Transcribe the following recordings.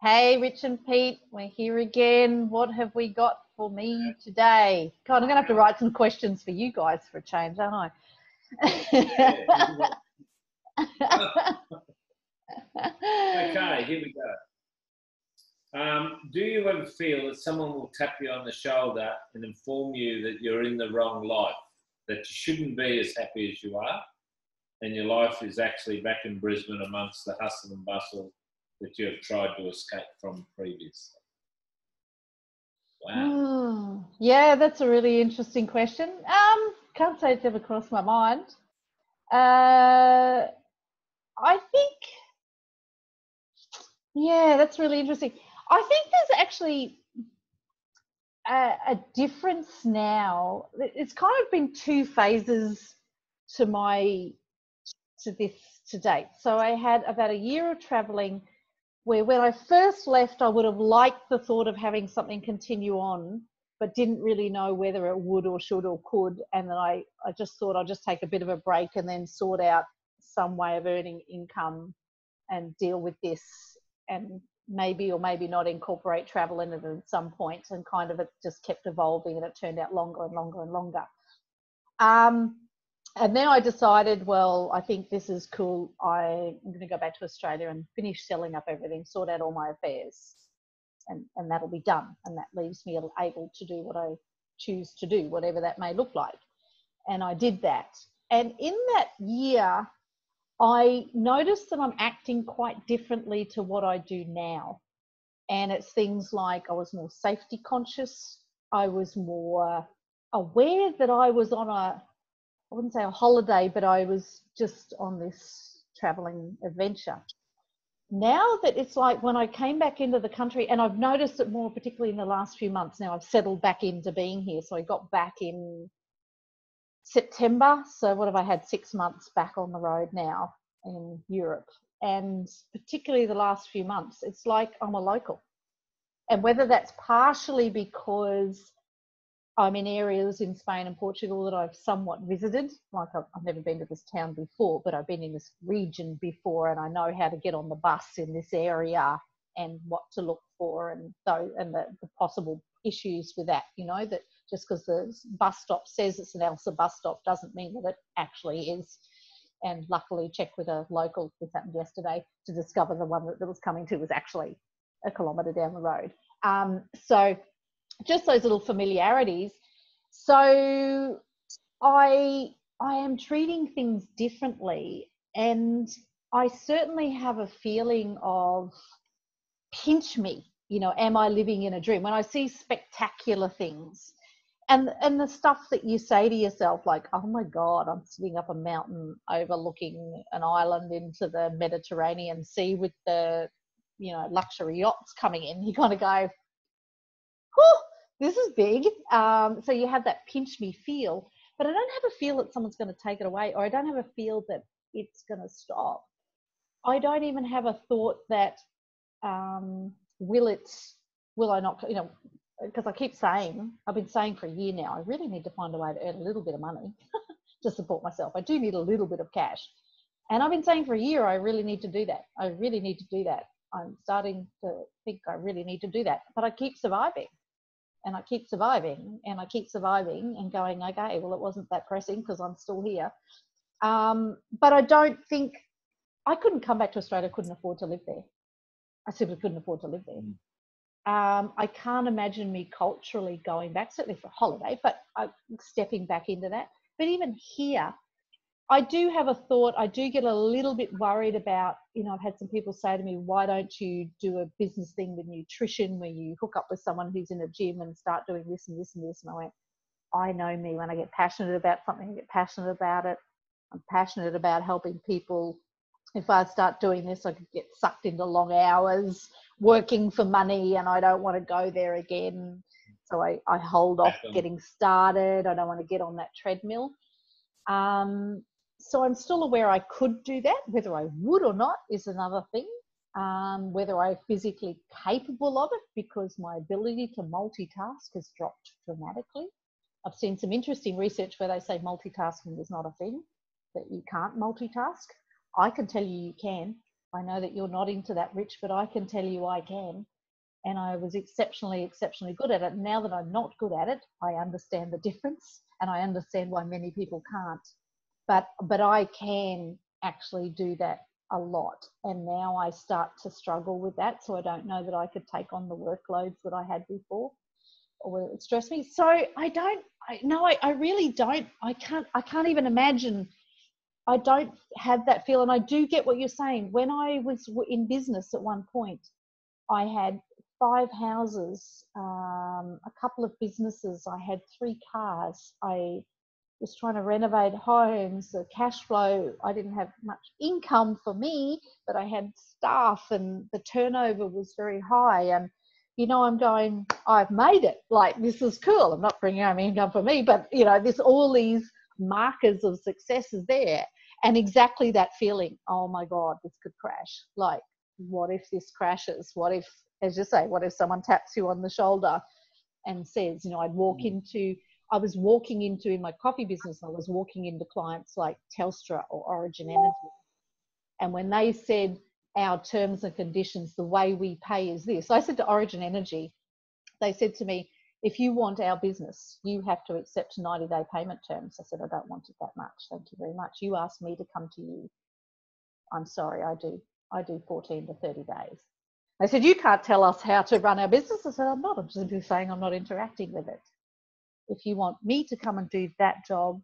Hey, Rich and Pete, we're here again. What have we got for me today? God, I'm going to have to write some questions for you guys for a change, aren't I? Okay, here we go. Do you ever feel that someone will tap you on the shoulder and inform you that you're in the wrong life, that you shouldn't be as happy as you are, and your life is actually back in Brisbane amongst the hustle and bustle that you have tried to escape from previously? Wow. Yeah, that's a really interesting question. Can't say it's ever crossed my mind. I think, yeah, that's really interesting. I think there's actually a difference now. It's kind of been two phases to this to date. So I had about a year of traveling where when I first left, I would have liked the thought of having something continue on, but didn't really know whether it would or should or could. And then I just thought I'd just take a bit of a break and then sort out some way of earning income and deal with this, and maybe or maybe not incorporate travel in it at some point. And kind of it just kept evolving, and it turned out longer and longer and longer. And then I decided, well, I think this is cool. I'm going to go back to Australia and finish selling up everything, sort out all my affairs, and that'll be done. And that leaves me able to do what I choose to do, whatever that may look like. And I did that. And in that year, I noticed that I'm acting quite differently to what I do now. And it's things like I was more safety conscious. I was more aware that I was on I wouldn't say a holiday, but I was just on this traveling adventure. Now that it's like when I came back into the country, and I've noticed it more particularly in the last few months, now I've settled back into being here. So I got back in September. So what have I had? 6 months back on the road now in Europe. And particularly the last few months, it's like I'm a local. And whether that's partially because I'm in areas in Spain and Portugal that I've somewhat visited. Like I've never been to this town before, but I've been in this region before, and I know how to get on the bus in this area and what to look for, and the possible issues with that. You know, that just because the bus stop says it's an Elsa bus stop doesn't mean that it actually is. And luckily, checked with a local. This happened yesterday to discover the one that was coming to was actually a kilometre down the road. So just those little familiarities. So I am treating things differently, and I certainly have a feeling of pinch me. You know, am I living in a dream? When I see spectacular things, and the stuff that you say to yourself, like, oh my God, I'm sitting up a mountain overlooking an island into the Mediterranean Sea with the, you know, luxury yachts coming in. You kind of go, whew, this is big. So you have that pinch me feel, but I don't have a feel that someone's going to take it away, or I don't have a feel that it's going to stop. I don't even have a thought that will I not, you know, because I keep saying, I've been saying for a year now, I really need to find a way to earn a little bit of money to support myself. I do need a little bit of cash. And I've been saying for a year, I really need to do that. I really need to do that. I'm starting to think I really need to do that, but I keep surviving. And I keep surviving, and I keep surviving, and going, okay, well, it wasn't that pressing because I'm still here. But I don't think, I couldn't come back to Australia, couldn't afford to live there. I simply couldn't afford to live there. I can't imagine me culturally going back, certainly for a holiday, but stepping back into that. But even here, I do have a thought. I do get a little bit worried about, you know, I've had some people say to me, why don't you do a business thing with nutrition where you hook up with someone who's in a gym and start doing this and this and this? And I went, I know me. When I get passionate about something, I get passionate about it. I'm passionate about helping people. If I start doing this, I could get sucked into long hours working for money, and I don't want to go there again. So I hold off getting started. I don't want to get on that treadmill. So I'm still aware I could do that. Whether I would or not is another thing. Whether I'm physically capable of it, because my ability to multitask has dropped dramatically. I've seen some interesting research where they say multitasking is not a thing, that you can't multitask. I can tell you you can. I know that you're not into that, Ritch, but I can tell you I can. And I was exceptionally good at it. Now that I'm not good at it, I understand the difference, and I understand why many people can't. But I can actually do that a lot. And now I start to struggle with that. So I don't know that I could take on the workloads that I had before, or will it stress me? So I really don't. I can't even imagine. I don't have that feel. And I do get what you're saying. When I was in business at one point, I had 5 houses, a couple of businesses. I had 3 cars. I was trying to renovate homes. The cash flow, I didn't have much income for me, but I had staff, and the turnover was very high. And, I'm going, I've made it. Like, this is cool. I'm not bringing home income for me, but, there's all these markers of success is there. And exactly that feeling, oh my God, this could crash. Like, what if this crashes? What if, as you say, what if someone taps you on the shoulder and says, in my coffee business, I was walking into clients like Telstra or Origin Energy. And when they said, our terms and conditions, the way we pay is this, I said to Origin Energy, they said to me, if you want our business, you have to accept 90-day payment terms. I said, I don't want it that much. Thank you very much. You asked me to come to you. I'm sorry, I do 14 to 30 days. They said, you can't tell us how to run our business. I said, I'm not. I'm simply saying I'm not interacting with it. If you want me to come and do that job,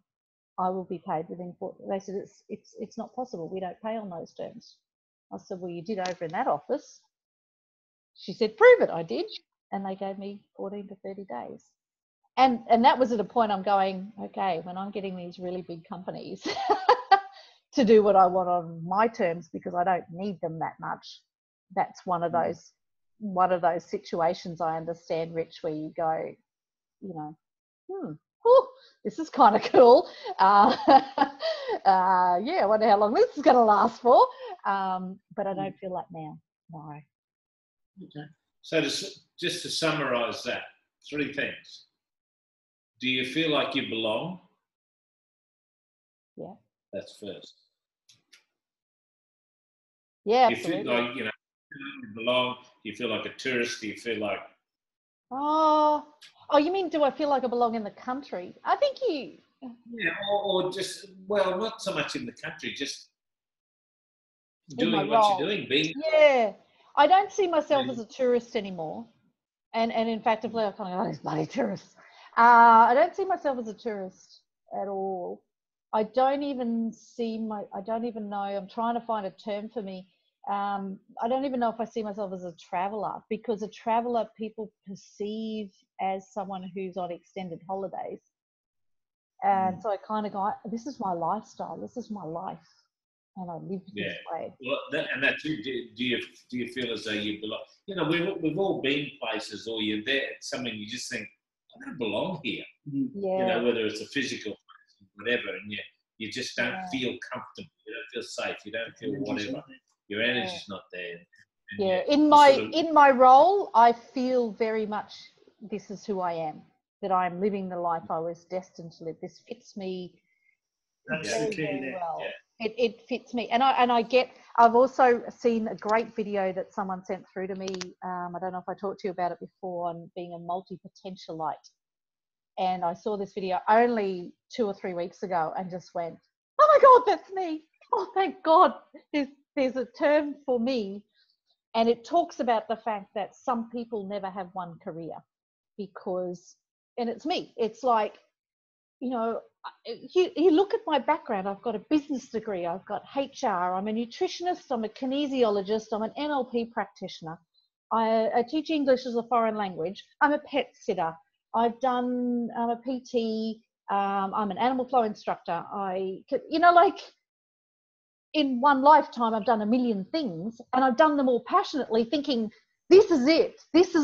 I will be paid within 40. They said, it's not possible. We don't pay on those terms. I said, well, you did over in that office. She said, prove it. I did. And they gave me 14 to 30 days. And that was at a point I'm going, okay, when I'm getting these really big companies to do what I want on my terms, because I don't need them that much. That's one of those situations I understand, Ritch, where you go, this is kind of cool. Yeah, I wonder how long this is going to last for. But I don't feel that now. No. Okay. So just to summarise that, 3 things. Do you feel like you belong? Yeah. That's first. Yeah, absolutely. You feel like, you belong? Do you feel like a tourist? Do you feel like... Oh, you mean, do I feel like I belong in the country? I think you... Yeah, or just, well, not so much in the country, just doing what you're doing. Yeah. I don't see myself as a tourist anymore. And in fact, if I kind of go, these bloody tourists. I don't see myself as a tourist at all. I don't even know, I'm trying to find a term for me. I don't even know if I see myself as a traveller, because a traveller people perceive as someone who's on extended holidays. And so I kind of go, this is my lifestyle, this is my life, and I live this way. Well, that's it. Do you feel as though you belong? We've all been places, or you're there, something you just think, I don't belong here. Yeah. Whether it's a physical place, whatever, and you just don't feel comfortable. You don't feel safe. You don't feel whatever. Your energy's not there. Yeah. In my role, I feel very much this is who I am. That I'm living the life I was destined to live. This fits me very, very well. Yeah. It fits me, and I've also seen a great video that someone sent through to me. I don't know if I talked to you about it before, on being a multipotentialite. And I saw this video only 2 or 3 weeks ago, and just went, oh my God, that's me. Oh, thank God, there's a term for me. And it talks about the fact that some people never have one career, because, and it's me. It's like, you look at my background. I've got a business degree. I've got HR. I'm a nutritionist. I'm a kinesiologist. I'm an NLP practitioner. I teach English as a foreign language. I'm a pet sitter. I'm a PT. I'm an animal flow instructor. In one lifetime, I've done a million things, and I've done them all passionately, thinking, this is it. This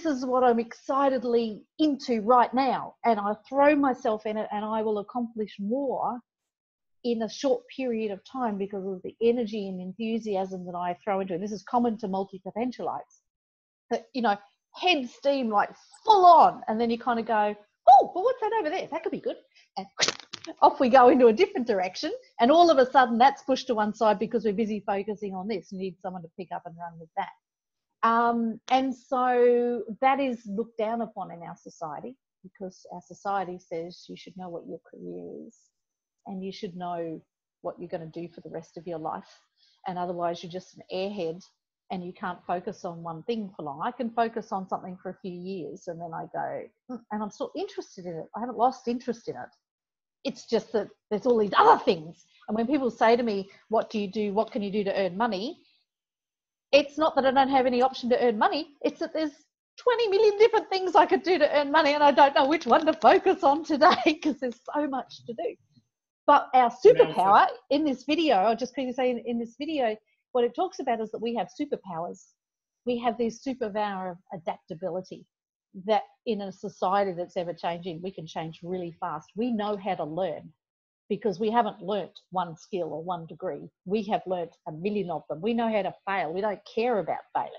is what I'm excitedly into right now. And I throw myself in it, and I will accomplish more in a short period of time because of the energy and enthusiasm that I throw into it. This is common to multipotentialites. That, head steam, like full on. And then you kind of go, oh, well, what's that over there? That could be good. And off we go into a different direction. And all of a sudden that's pushed to one side because we're busy focusing on this and need someone to pick up and run with that. And so that is looked down upon in our society, because our society says you should know what your career is and you should know what you're going to do for the rest of your life. And otherwise you're just an airhead and you can't focus on one thing for long. I can focus on something for a few years and then I go, and I'm still interested in it. I haven't lost interest in it. It's just that there's all these other things. And when people say to me, what do you do? What can you do to earn money? It's not that I don't have any option to earn money. It's that there's 20 million different things I could do to earn money and I don't know which one to focus on today because there's so much to do. But our superpower in this video, I'll just quickly say in this video, what it talks about is that we have superpowers. We have this superpower of adaptability that in a society that's ever changing, we can change really fast. We know how to learn because we haven't learnt one skill or one degree. We have learnt a million of them. We know how to fail. We don't care about failing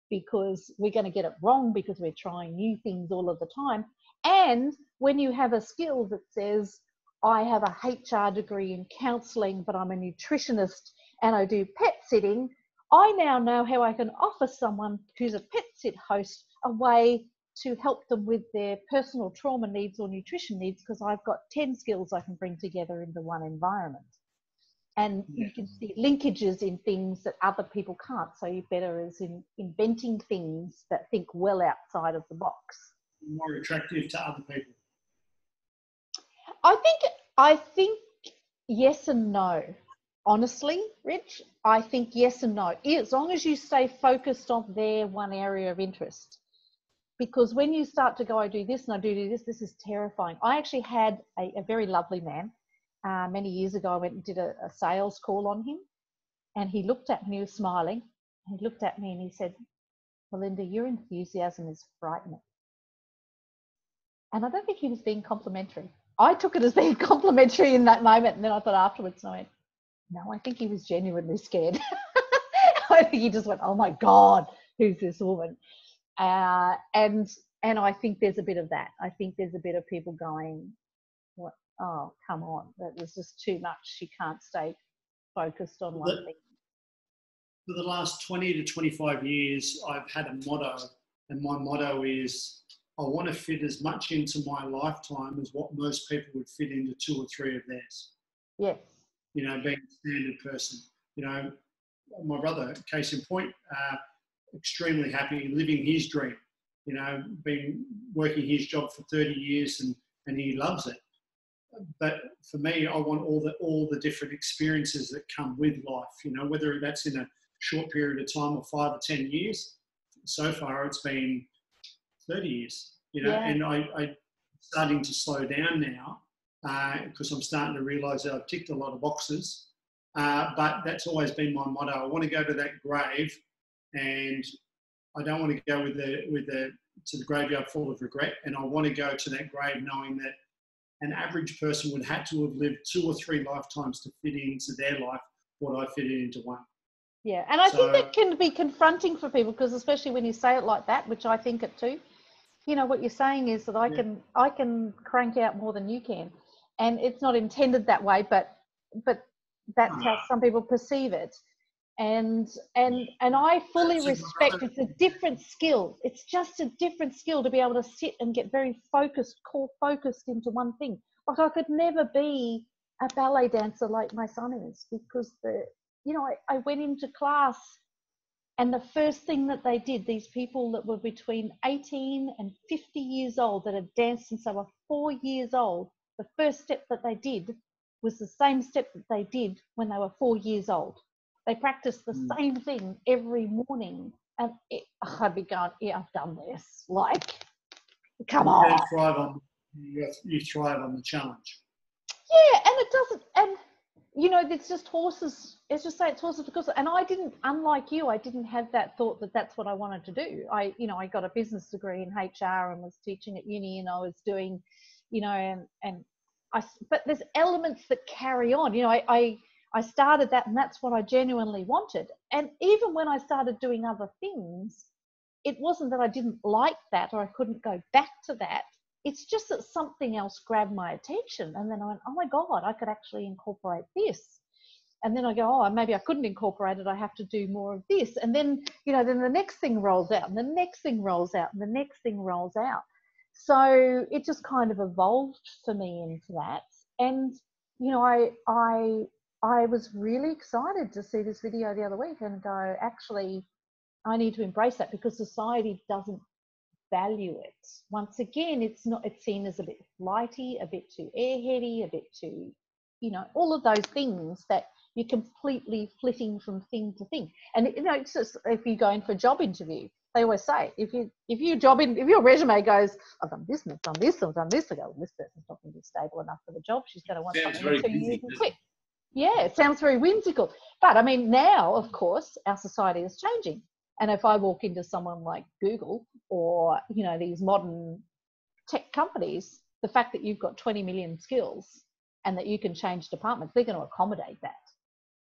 because we're going to get it wrong because we're trying new things all of the time. And when you have a skill that says, I have a HR degree in counselling, but I'm a nutritionist and I do pet sitting, I now know how I can offer someone who's a pet sit host a way to help them with their personal trauma needs or nutrition needs because I've got 10 skills I can bring together into one environment. And you can see linkages in things that other people can't. So you're better as in inventing things that think well outside of the box. More attractive to other people. I think yes and no. Honestly, Ritch, I think yes and no. As long as you stay focused on their one area of interest. Because when you start to go, I do this and I do this, this is terrifying. I actually had a very lovely man. Many years ago, I went and did a sales call on him. And he looked at me, he was smiling. And he looked at me and he said, Melinda, your enthusiasm is frightening. And I don't think he was being complimentary. I took it as being complimentary in that moment. And then I thought afterwards, I went, no, I think he was genuinely scared. I think he just went, oh my God, who's this woman? And I think there's a bit of that. I think there's a bit of people going, what? Oh, come on. That was just too much. You can't stay focused on one thing. For the last 20 to 25 years, I've had a motto. And my motto is, I want to fit as much into my lifetime as what most people would fit into 2 or 3 of theirs. Yes. You know, being a standard person. You know, my brother, case in point, extremely happy, living his dream. You know, been working his job for 30 years and he loves it. But for me, I want all the different experiences that come with life. You know, whether that's in a short period of time or 5 or 10 years. So far, it's been 30 years. You know, yeah. And I'm starting to slow down now because I'm starting to realise that I've ticked a lot of boxes. But that's always been my motto. I want to go to that grave, and I don't want to go to the graveyard full of regret. And I want to go to that grave knowing that an average person would have to have lived 2 or 3 lifetimes to fit into their life what I fit into one. Yeah, and I think that can be confronting for people because especially when you say it like that, which I think it too, you know, what you're saying is that I can crank out more than you can. And it's not intended that way, but that's how some people perceive it. And I fully respect it's a different skill. It's just a different skill to be able to sit and get very focused, core focused into one thing. Like I could never be a ballet dancer like my son is because I went into class and the first thing that they did, these people that were between 18 and 50 years old that had danced since they were 4 years old, the first step that they did was the same step that they did when they were 4 years old. They practiced the same thing every morning. And I'd be going, yeah, I've done this. Like, come on. You thrive on the challenge. Yeah, and it doesn't, and, you know, it's just horses. Let's just say it's horses because, and I didn't, unlike you, I didn't have that thought that that's what I wanted to do. I got a business degree in HR and was teaching at uni and I was doing, you know, but there's elements that carry on. You know, I started that and that's what I genuinely wanted. And even when I started doing other things, it wasn't that I didn't like that or I couldn't go back to that. it's just that something else grabbed my attention. And then I went, oh my God, I could actually incorporate this. And then I go, oh, maybe I couldn't incorporate it. I have to do more of this. And then, then the next thing rolls out, and the next thing rolls out, and the next thing rolls out. So it just kind of evolved for me into that. And, I was really excited to see this video the other week and go, actually, I need to embrace that, because society doesn't value it. Once again, it's seen as a bit flighty, a bit too airheady, a bit too, all of those things that you're completely flitting from thing to thing. And it's just, if you go in for a job interview, they always say, if your resume goes, I've done this and I've done this, I've done this, I go, well, this person's not going to be stable enough for the job. She's going to want something in 2 years and quit. Yeah, it sounds very whimsical. But I mean, now, of course, our society is changing. And if I walk into someone like Google or, these modern tech companies, the fact that you've got 20 million skills and that you can change departments, they're going to accommodate that.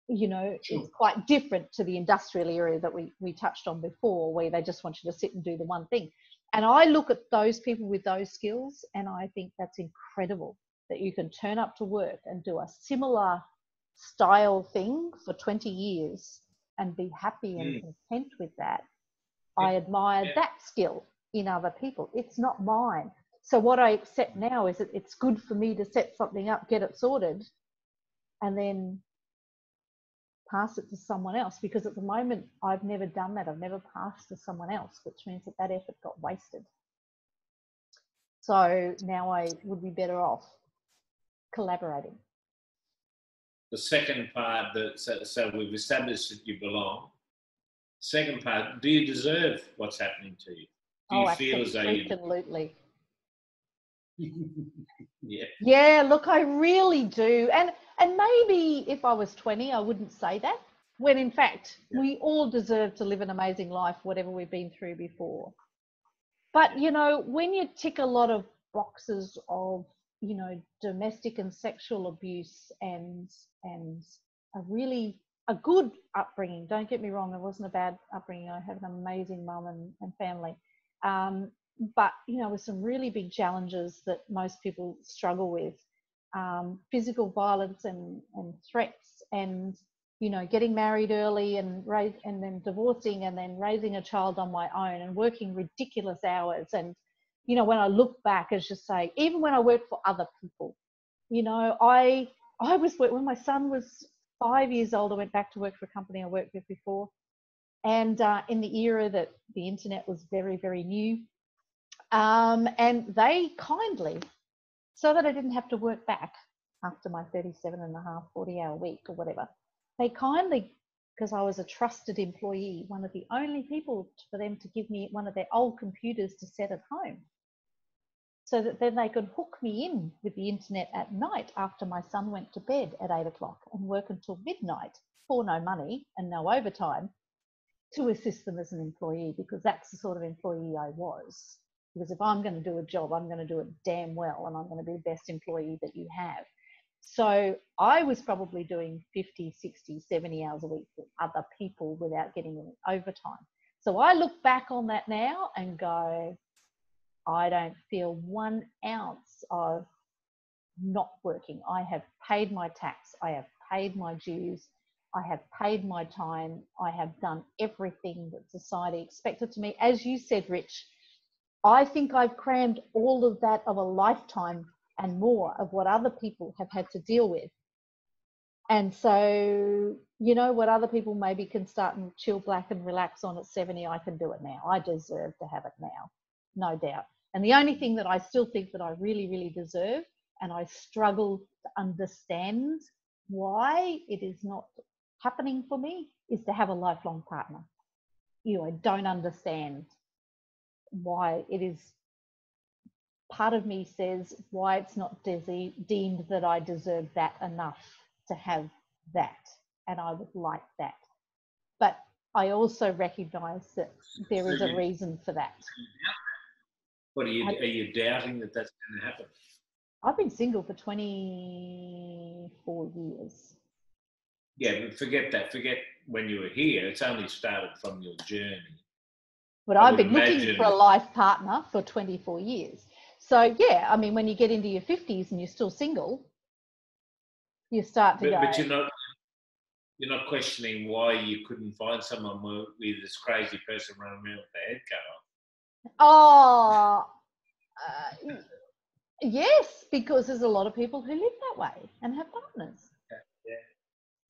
Sure. It's quite different to the industrial area that we touched on before, where they just want you to sit and do the one thing. And I look at those people with those skills and I think that's incredible, that you can turn up to work and do a similar style thing for 20 years and be happy and content with that. I admire that skill in other people. It's not mine. So what I accept now is that it's good for me to set something up, get it sorted, and then pass it to someone else, because at the moment I've never done that. I've never passed to someone else, which means that effort got wasted. So now I would be better off collaborating. The second part, so we've established that you belong. Second part, do you deserve what's happening to you? Do you feel as though you... Absolutely. Yeah. Yeah, look, I really do. And maybe if I was 20, I wouldn't say that, when in fact, we all deserve to live an amazing life, whatever we've been through before. But, when you tick a lot of boxes of, domestic and sexual abuse and a good upbringing, don't get me wrong, it wasn't a bad upbringing. I have an amazing mum and family. But, with some really big challenges that most people struggle with, physical violence and threats, and, getting married early and then divorcing and then raising a child on my own and working ridiculous hours. And, when I look back, as you say, even when I worked for other people, I was, when my son was 5 years old, I went back to work for a company I worked with before. And in the era that the internet was very, very new, and they kindly, so that I didn't have to work back after my 37.5, 40-hour week or whatever, they kindly, because I was a trusted employee, one of the only people for them to give me one of their old computers to set at home, so that then they could hook me in with the internet at night after my son went to bed at 8 o'clock and work until midnight for no money and no overtime, to assist them as an employee, because that's the sort of employee I was. Because if I'm going to do a job, I'm going to do it damn well, and I'm going to be the best employee that you have. So I was probably doing 50, 60, 70 hours a week with other people without getting any overtime. So I look back on that now and go, I don't feel 1 ounce of not working. I have paid my tax. I have paid my dues. I have paid my time. I have done everything that society expected to me. As you said, Ritch, I think I've crammed all of that of a lifetime and more of what other people have had to deal with. And so, what other people maybe can start and chill back and relax on at 70, I can do it now. I deserve to have it now, no doubt. And the only thing that I still think that I really, really deserve, and I struggle to understand why it is not happening for me, is to have a lifelong partner. I don't understand why it is. Part of me says why it's not deemed that I deserve that enough to have that, and I would like that. But I also recognise that there is a reason for that. What are you doubting that that's going to happen? I've been single for 24 years. Yeah, but forget that. Forget when you were here. It's only started from your journey. But I've been looking for a life partner for 24 years. So yeah, I mean, when you get into your 50s and you're still single, you start to go. But you're not questioning why you couldn't find someone with this crazy person running around with their head cut off. Oh, yes, because there's a lot of people who live that way and have partners.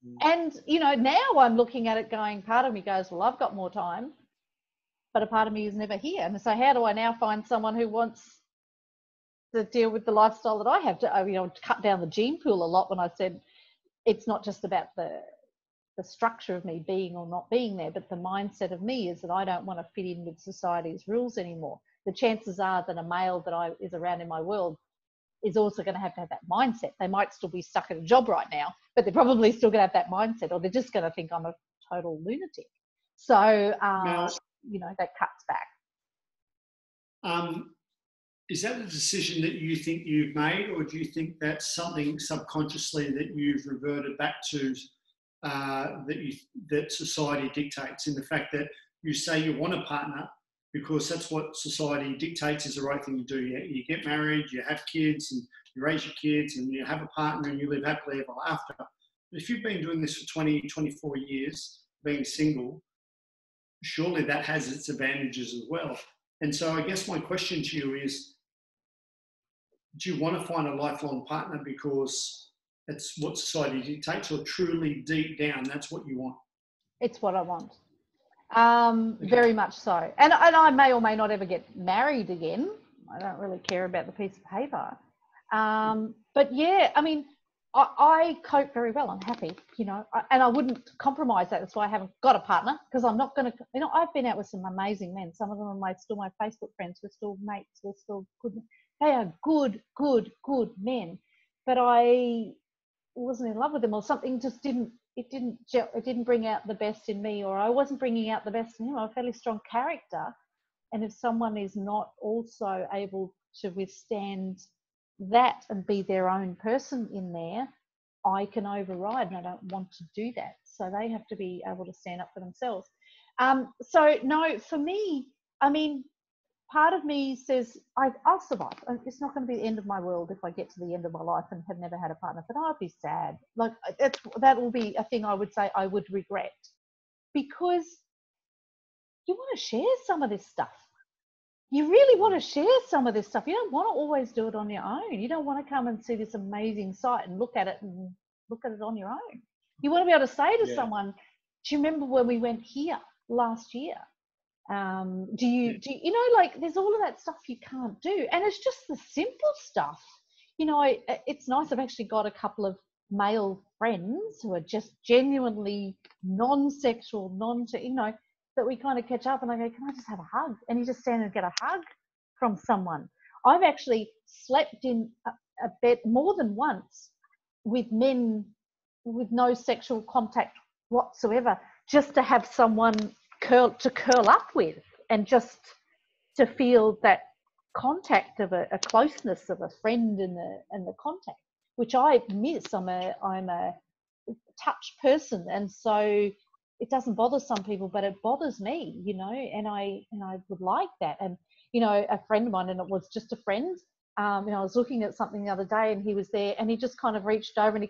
Yeah. And, you know, now I'm looking at it going, part of me goes, well, I've got more time, but a part of me is never here. And so how do I now find someone who wants to deal with the lifestyle that I have to, you know, cut down the gene pool a lot when I said it's not just about the structure of me being or not being there, but the mindset of me is that I don't want to fit in with society's rules anymore. The chances are that a male that is around in my world is also going to have that mindset. They might still be stuck at a job right now, but they're probably still going to have that mindset, or they're just going to think I'm a total lunatic. So, you know, that cuts back. Is that a decision that you think you've made, or do you think that's something subconsciously that you've reverted back to, that society dictates, in the fact that you say you want a partner because that's what society dictates is the right thing to do? You get married, you have kids, and you raise your kids, and you have a partner, and you live happily ever after. But if you've been doing this for 20, 24 years, being single, surely that has its advantages as well. And so I guess my question to you is, do you want to find a lifelong partner because it's what society dictates, or truly deep down that's what you want? It's what I want. Very much so. And I may or may not ever get married again. I don't really care about the piece of paper. But yeah, I mean, I cope very well. I'm happy, you know, and I wouldn't compromise that. That's why I haven't got a partner, because I'm not going to, you know, I've been out with some amazing men. Some of them are still my Facebook friends. We're still mates. We're still good. They are good men. But I wasn't in love with them, or something just didn't bring out the best in me, or I wasn't bringing out the best in him. I'm a fairly strong character. And if someone is not also able to withstand that and be their own person in there, I can override, and I don't want to do that. So they have to be able to stand up for themselves. So no, for me, I mean, part of me says I'll survive. It's not going to be the end of my world if I get to the end of my life and have never had a partner, but I'd be sad. Like that will be a thing I would say I would regret, because you want to share some of this stuff. You really want to share some of this stuff. You don't want to always do it on your own. You don't want to come and see this amazing site and look at it on your own. You want to be able to say to someone, do you remember when we went here last year? Do you know, like, there's all of that stuff you can't do, and it's just the simple stuff. You know, it's nice. I've actually got a couple of male friends who are just genuinely non-sexual, you know, that we kind of catch up, and I go, can I just have a hug? And you just stand and get a hug from someone. I've actually slept in a bed more than once with men with no sexual contact whatsoever, just to have someone curl up with, and just to feel that contact of a closeness of a friend and the contact, which I miss. I'm a touch person, and so it doesn't bother some people, but it bothers me, you know, and I would like that. And, you know, a friend of mine, and it was just a friend, you know, I was looking at something the other day, and he was there, and he just kind of reached over, and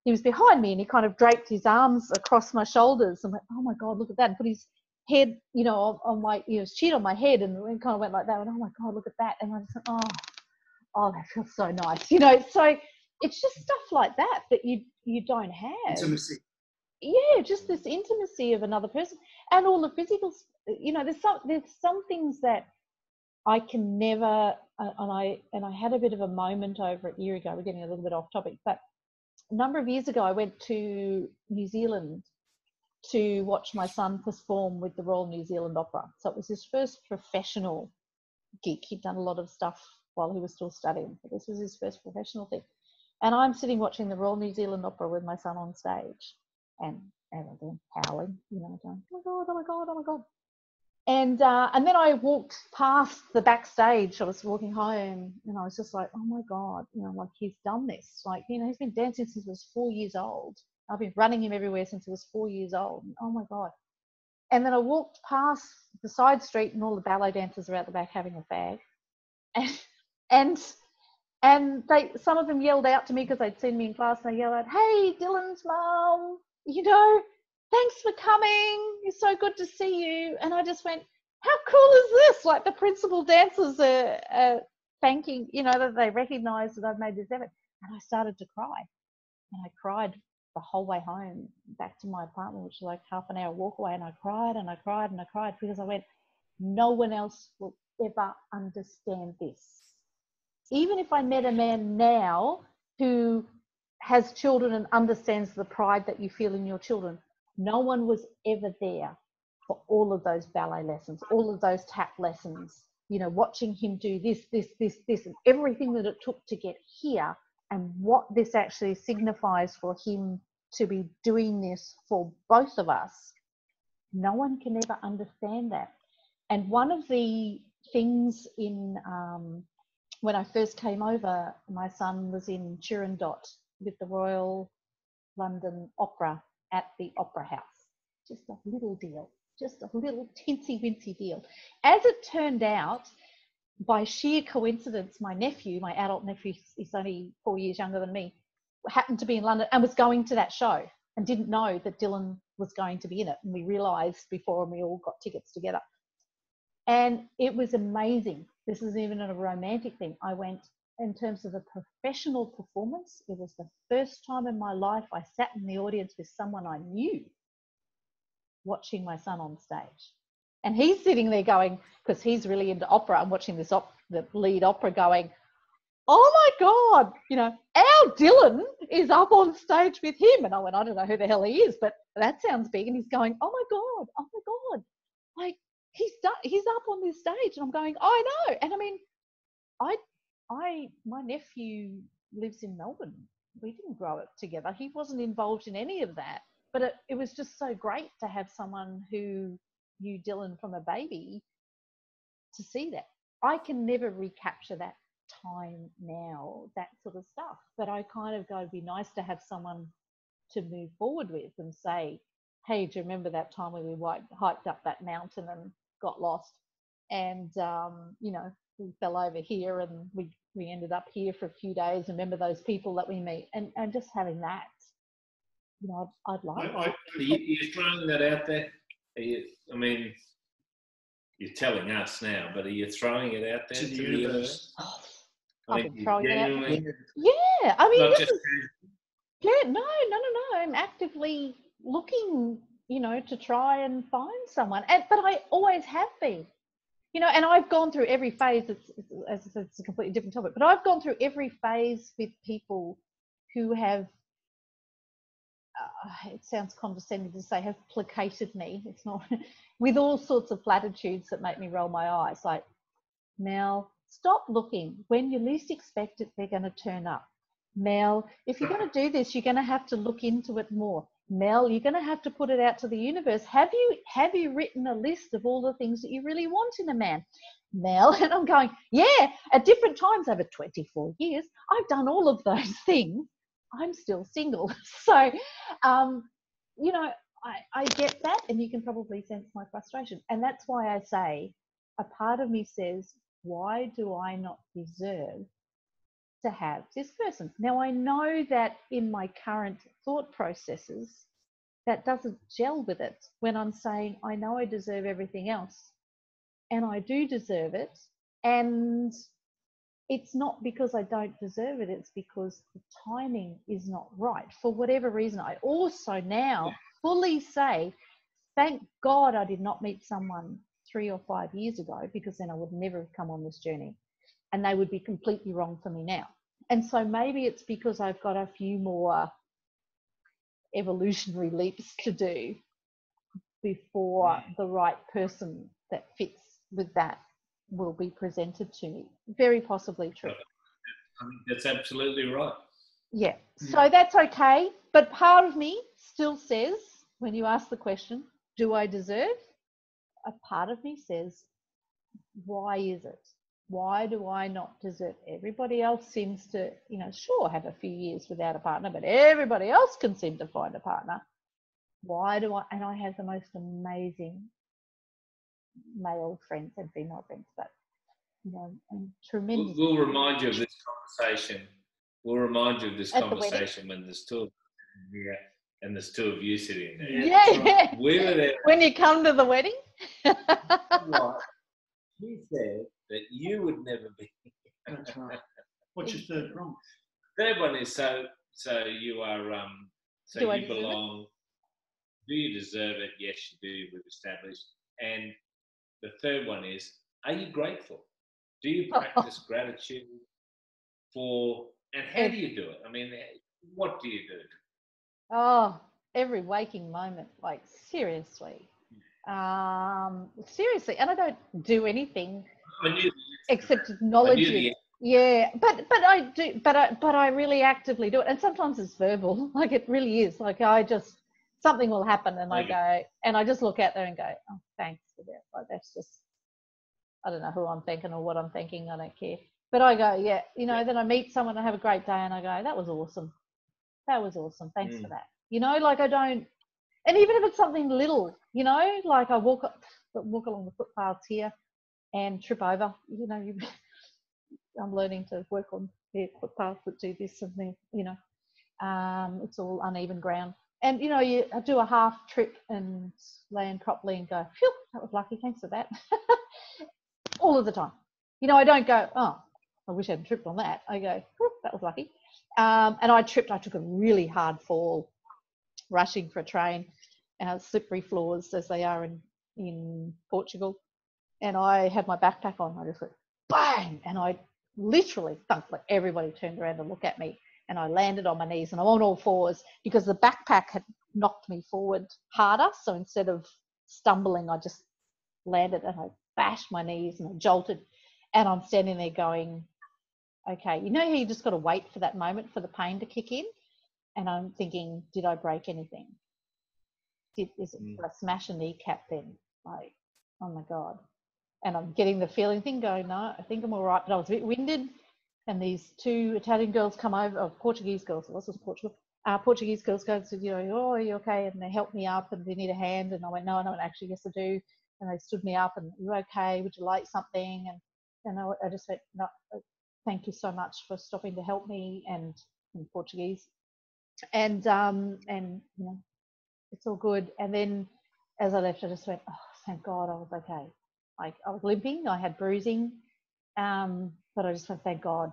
he was behind me, and he kind of draped his arms across my shoulders, and went, oh my God, look at that, and put his head, you know, on my, you know, his chin on my head, and kind of went like that, and oh my God, look at that. And I just went, oh, that feels so nice, you know. So it's just stuff like that you don't have. Intimacy. Yeah, just this intimacy of another person, and all the physical, you know, there's some things that I can never, and I had a bit of a moment over it a year ago. We're getting a little bit off topic, but a number of years ago I went to New Zealand to watch my son perform with the Royal New Zealand Opera. So it was his first professional gig. He'd done a lot of stuff while he was still studying, but this was his first professional thing. And I'm sitting watching the Royal New Zealand Opera with my son on stage, and everyone howling, you know, going, oh my God, oh my God, oh my God. And then I walked past the backstage. I was walking home, and I was just like, oh my God, you know, like, he's done this. Like, you know, he's been dancing since he was 4 years old. I've been running him everywhere since he was 4 years old. And, oh my God. And then I walked past the side street, and all the ballet dancers are out the back having a fag. And And some of them yelled out to me because they'd seen me in class, and they yelled out, "Hey, Dylan's mum, thanks for coming. It's so good to see you." And I just went, how cool is this? Like, the principal dancers are thanking, that they recognise that I've made this effort. And I started to cry. And I cried the whole way home back to my apartment, which was like half an hour walk away. And I cried and I cried and I cried because I went, no one else will ever understand this. Even if I met a man now who has children and understands the pride that you feel in your children, no one was ever there for all of those ballet lessons, all of those tap lessons, watching him do this, and everything that it took to get here, and what this actually signifies for him to be doing this for both of us. No one can ever understand that. And one of the things when I first came over, my son was in Turandot with the Royal London Opera at the Opera House. Just a little deal, just a little tinsy-wincy deal. As it turned out, by sheer coincidence, my adult nephew, he's only 4 years younger than me, happened to be in London and was going to that show and didn't know that Dylan was going to be in it. And we realised before, and we all got tickets together. And it was amazing. This isn't even a romantic thing. I went, in terms of a professional performance, it was the first time in my life I sat in the audience with someone I knew watching my son on stage. And he's sitting there going, because he's really into opera, I'm watching the lead opera going, oh my God, our Dylan is up on stage with him. And I went, I don't know who the hell he is, but that sounds big. And he's going, oh my God. Like, he's up on this stage. And I'm going, I know. And I mean, my nephew lives in Melbourne. We didn't grow up together. He wasn't involved in any of that. But it was just so great to have someone who knew Dylan from a baby to see that. I can never recapture that time now, that sort of stuff. But I kind of go, it'd be nice to have someone to move forward with and say, hey, do you remember that time when we hiked up that mountain and got lost? And, we fell over here and we ended up here for a few days. Remember those people that we meet? And just having that, I'd like. You're throwing that out there? You're telling us now, but are you throwing it out there to the universe? Oh, I've been throwing it out there. Yeah, I mean, no. I'm actively looking, to try and find someone. But I always have been. And I've gone through every phase. It's a completely different topic, but I've gone through every phase with people who have, it sounds condescending to say, have placated me. It's not, with all sorts of platitudes that make me roll my eyes. Like, Mel, stop looking. When you least expect it, they're going to turn up. Mel, if you're going to do this, you're going to have to look into it more. Mel, you're going to have to put it out to the universe. Have you written a list of all the things that you really want in a man? Mel, and I'm going, yeah, at different times over 24 years, I've done all of those things. I'm still single. So, I get that, and you can probably sense my frustration. And that's why I say, a part of me says, why do I not deserve to have this person? Now, I know that in my current thought processes, that doesn't gel with it when I'm saying, I know I deserve everything else, and I do deserve it. And it's not because I don't deserve it, it's because the timing is not right. For whatever reason, I also now fully say, thank God I did not meet someone 3 or 5 years ago, because then I would never have come on this journey, and they would be completely wrong for me now. And so maybe it's because I've got a few more evolutionary leaps to do before the right person that fits with that will be presented to me. Very possibly true. I think that's absolutely right. Yeah, so that's okay. But part of me still says, when you ask the question, do I deserve? A part of me says, why is it? Why do I not deserve? Everybody else seems to, sure, have a few years without a partner, but everybody else can seem to find a partner. Why do I? And I have the most amazing male friends and female friends, but you know, and tremendous. We'll remind you of this conversation. We'll remind you of this At the conversation when there's two of us here and there's two of you sitting there. Yeah. We were there. When you come to the wedding. Right. She said that you would never be. That's right. What's your third prong? Third one is so you are so Do I you deserve it? belong. Do you deserve it? Yes, you do. We've established. And the third one is, are you grateful? Do you practice gratitude for? And how do you do it? I mean, what do you do? Oh, every waking moment, like seriously. Seriously, and I don't do anything except acknowledge it. Yeah, but I do, but I really actively do it, and sometimes it's verbal. Like it really is. Like something will happen, and I go, and I just look out there and go, oh, thanks for that. Like that's just, I don't know who I'm thinking or what I'm thinking. I don't care. But I go, yeah, you know. Then I meet someone, I have a great day, and I go, that was awesome. That was awesome. Thanks for that. You know, like I don't. And even if it's something little, you know, like I walk along the footpaths here and trip over, you know, I'm learning to work on the footpaths that do this and then, you know, it's all uneven ground. And, you know, I do a half trip and land properly and go, phew, that was lucky, thanks for that. All of the time. You know, I don't go, oh, I wish I hadn't tripped on that. I go, whew, that was lucky. And I took a really hard fall rushing for a train, slippery floors as they are in Portugal. And I had my backpack on. I just went bang, and I literally thunked. Like everybody turned around to look at me, and I landed on my knees, and I'm on all fours because the backpack had knocked me forward harder. So instead of stumbling, I just landed and I bashed my knees and I jolted, and I'm standing there going, okay, you know how you just got to wait for that moment for the pain to kick in. And I'm thinking, did I break anything? Did I smash a kneecap then? Like, oh my God. And I'm getting the feeling thing going, no, I think I'm all right. But I was a bit winded. And these two Italian girls come over, or Portuguese girls, this was Portugal. Portuguese girls go and said, you know, oh, are you okay? And they helped me up and they need a hand. And I went, no, actually, yes, I do. And they stood me up and, you okay? Would you like something? And I just went, no, thank you so much for stopping to help me, and in Portuguese. And you know, it's all good. And then as I left, I just went, oh, thank God I was okay. Like I was limping, I had bruising, but I just went, thank God.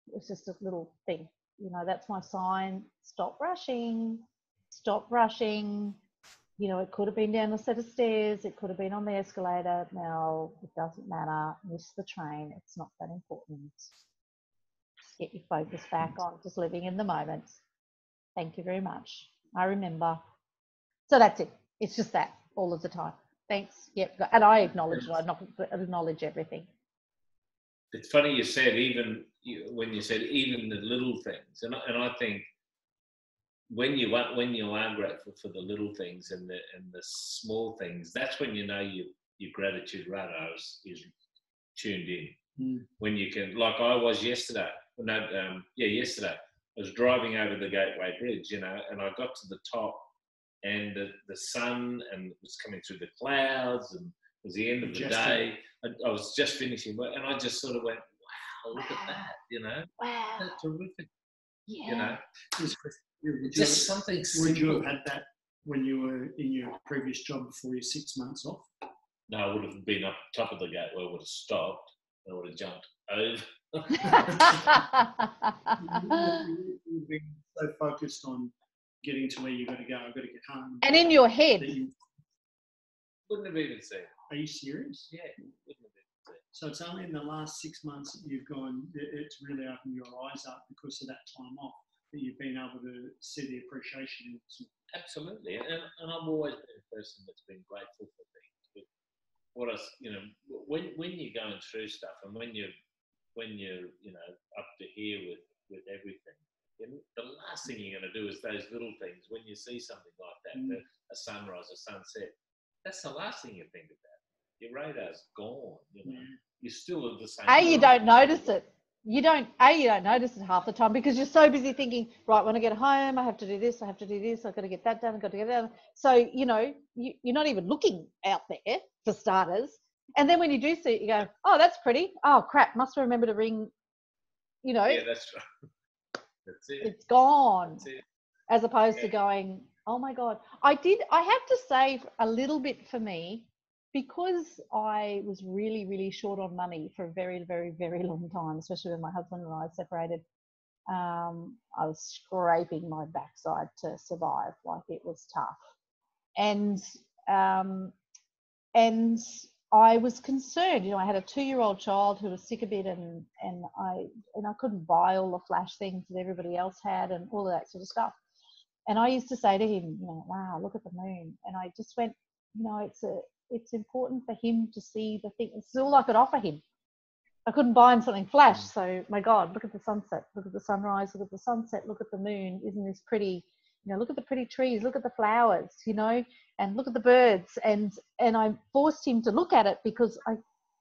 It was just a little thing, you know. That's my sign. Stop rushing. You know, it could have been down a set of stairs, it could have been on the escalator. Now it doesn't matter. Miss the train. It's not that important. Get your focus back on just living in the moment. Thank you very much. I remember. So that's it. It's just that all of the time. Thanks. Yep. And I acknowledge it. I acknowledge everything. It's funny you said when you said even the little things, and I think when you are grateful for the little things and the small things, that's when you know your gratitude radar is tuned in. When you can, like I was yesterday. Yesterday. I was driving over the Gateway Bridge, you know, and I got to the top, and the sun and it was coming through the clouds, and it was the end of the day. I was just finishing work, and I just sort of went, "Wow, look at that!" You know, wow, that's terrific. Yeah. You know, just something. Would you have had that when you were in your previous job before your 6 months off? No, I would have been up top of the gateway. I would have stopped. I would have jumped over. You've been so focused on getting to where you got to go. I've got to get home. And in your head, Wouldn't have even seen. Are you serious? Yeah, wouldn't have even seen. So it's only in the last 6 months that you've gone. It's really opened your eyes up because of that time off, that you've been able to see the appreciation. Absolutely, and I've always been a person that's been grateful for things. But when you're going through stuff, and when you're up to here with everything, the last thing you're going to do is those little things. When you see something like that, a sunrise, a sunset, that's the last thing you think about. Your radar's gone. You're still at the same. You don't notice it. You don't notice it half the time because you're so busy thinking, right, when I get home, I have to do this, I've got to get that done, I've got to get that done. So, you're not even looking out there for starters. And then when you do see it, you go, oh, that's pretty. Oh, crap, must remember to ring, you know. Yeah, that's right. That's it. It's gone. That's it. As opposed to going, oh my God. I have to say a little bit for me, because I was really, really short on money for a very, very, very long time, especially when my husband and I separated. I was scraping my backside to survive. Like, it was tough. And I was concerned. You know, I had a 2-year-old child who was sick a bit, and I couldn't buy all the flash things that everybody else had and all of that sort of stuff. And I used to say to him, you know, wow, look at the moon. And I just went, you know, it's important for him to see the thing. It's all I could offer him. I couldn't buy him something flash. So, my God, look at the sunset, look at the sunrise, look at the sunset, look at the moon. Isn't this pretty? You know, look at the pretty trees, look at the flowers, you know, and look at the birds. And I forced him to look at it because I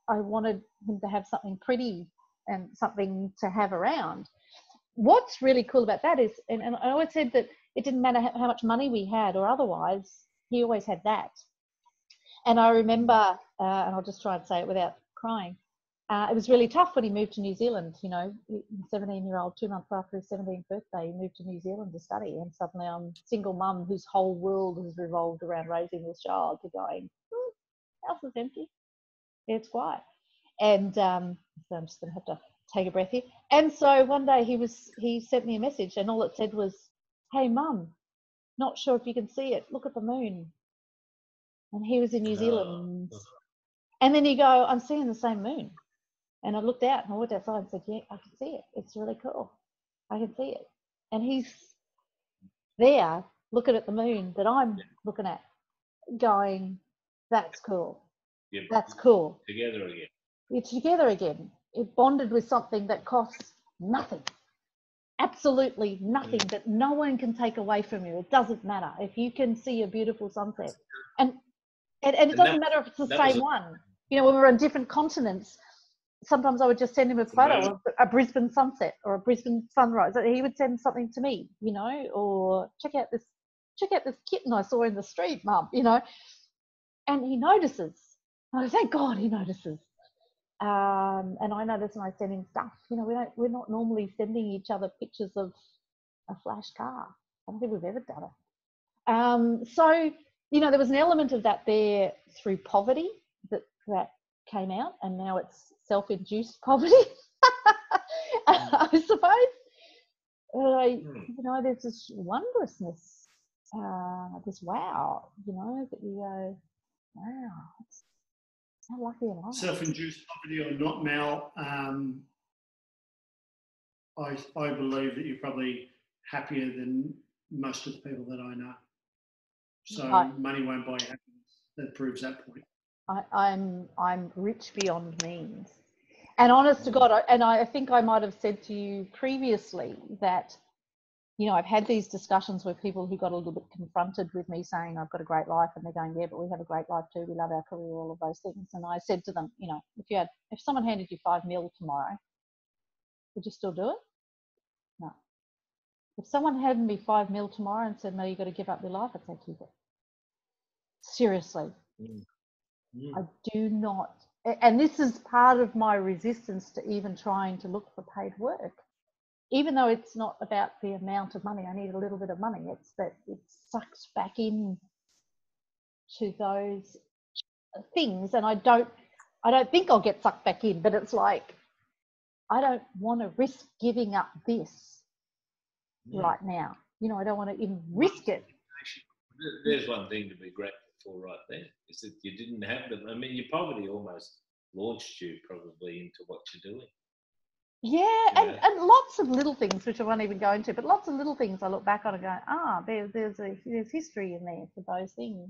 wanted him to have something pretty and something to have around. What's really cool about that is, and I always said that it didn't matter how much money we had or otherwise, he always had that. And I remember, and I'll just try and say it without crying, it was really tough when he moved to New Zealand. You know, 17-year-old, 2 months after his 17th birthday, he moved to New Zealand to study. And suddenly I'm a single mum whose whole world has revolved around raising this child, to going, house is empty. It's quiet. And so I'm just going to have to take a breath here. And so one day he sent me a message, and all it said was, hey, Mum, not sure if you can see it. Look at the moon. And he was in New Zealand. And then you go, I'm seeing the same moon. And I looked out and I went outside and said, yeah, I can see it. It's really cool. I can see it. And he's there looking at the moon that I'm looking at, going, that's cool. Yeah, that's cool. Together again. It's together again. It bonded with something that costs nothing. Absolutely nothing, that no one can take away from you. It doesn't matter. If you can see a beautiful sunset. And it doesn't matter if it's the same one. You know, when we're on different continents, sometimes I would just send him a photo of a Brisbane sunset or a Brisbane sunrise. He would send something to me, you know, or check out this kitten I saw in the street, Mum, you know. And he notices. Oh, thank God he notices. And I notice when I send him stuff. You know, we're not normally sending each other pictures of a flash car. I don't think we've ever done it. So, you know, there was an element of that there through poverty that came out, and now it's self-induced poverty, I suppose. You know, there's this wondrousness, this wow, you know, that you go, wow, how lucky am I? Self-induced poverty or not, Mel, I believe that you're probably happier than most of the people that I know. So money won't buy you happiness. That proves that point. I'm rich beyond means. And honest to God, I think I might have said to you previously that, you know, I've had these discussions with people who got a little bit confronted with me saying I've got a great life, and they're going, yeah, but we have a great life too. We love our career, all of those things. And I said to them, you know, if someone handed you $5 million tomorrow, would you still do it? No. If someone handed me $5 million tomorrow and said, no, you've got to give up your life, I'd say keep it. Seriously. I do not, and this is part of my resistance to even trying to look for paid work. Even though it's not about the amount of money, I need a little bit of money. It's that it sucks back in to those things, and I don't think I'll get sucked back in. But it's like, I don't want to risk giving up this right now. You know, I don't want to even risk it. There's one thing to be grateful for right there, is that you didn't have them. I mean, your poverty almost launched you probably into what you're doing. Yeah, and lots of little things which I won't even go into, but lots of little things I look back on and go, there's history in there for those things.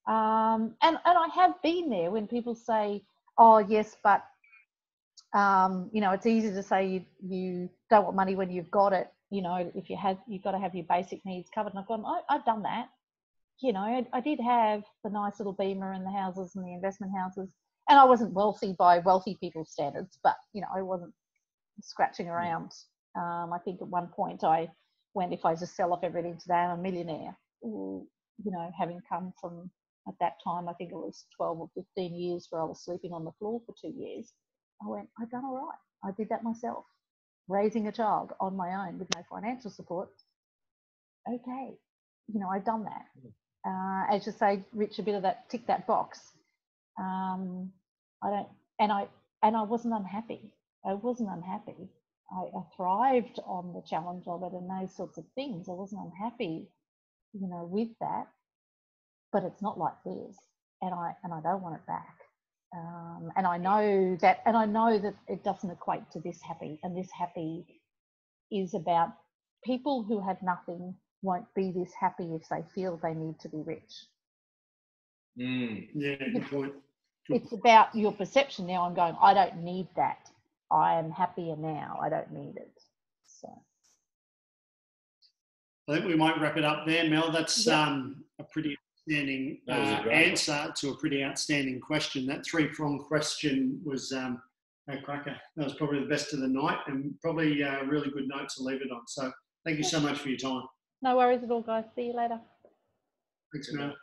And I have been there when people say, oh yes, but you know, it's easy to say you don't want money when you've got it. You know, you've got to have your basic needs covered. And I've gone, I've done that. You know, I did have the nice little Beamer and the houses and the investment houses, and I wasn't wealthy by wealthy people's standards, but you know, I wasn't scratching around. I think at one point I went, if I just sell off everything today, I'm a millionaire. You know, having come from at that time, I think it was 12 or 15 years where I was sleeping on the floor for 2 years, I went, I've done all right. I did that myself, raising a child on my own with no financial support. Okay, you know, I've done that. As you say, Ritch, a bit of that, tick that box. I wasn't unhappy. I wasn't unhappy. I thrived on the challenge of it and those sorts of things. I wasn't unhappy, you know, with that. But it's not like this, and I don't want it back. And I know that it doesn't equate to this happy. And this happy is about people who have nothing won't be this happy if they feel they need to be rich. Yeah, good point. It's about your perception. Now I'm going, I don't need that. I am happier now. I don't need it. So I think we might wrap it up there, Mel. That's a pretty outstanding answer to a pretty outstanding question. That three-pronged question was a cracker. That was probably the best of the night, and probably a really good note to leave it on. So thank you so much for your time. no worries at all, guys. See you later. Thanks, Mel.